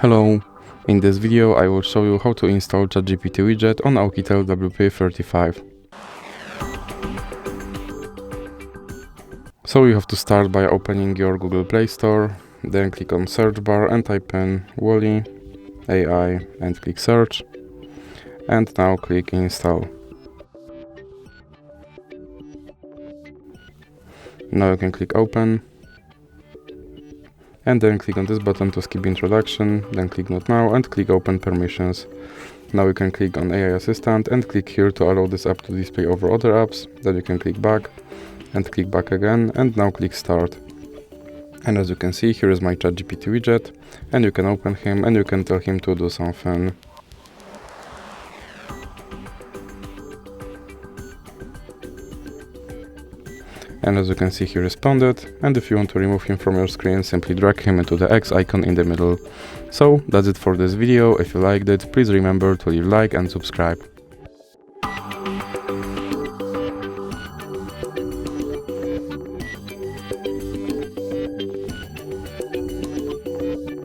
Hello, in this video I will show you how to install ChatGPT Widget on OUKITEL WP35. So you have to start by opening your Google Play Store, then click on search bar and type in Wally AI and click search, and now click install. Now you can click open, and then click on this button to skip introduction, then click not now and click open permissions. Now you can click on AI assistant and click here to allow this app to display over other apps. Then you can click back and click back again, and now click start. And as you can see, here is my ChatGPT widget, and you can open him and you can tell him to do something. And as you can see, he responded, and if you want to remove him from your screen, simply drag him into the X icon in the middle. So that's it for this video. If you liked it, please remember to leave a like and subscribe.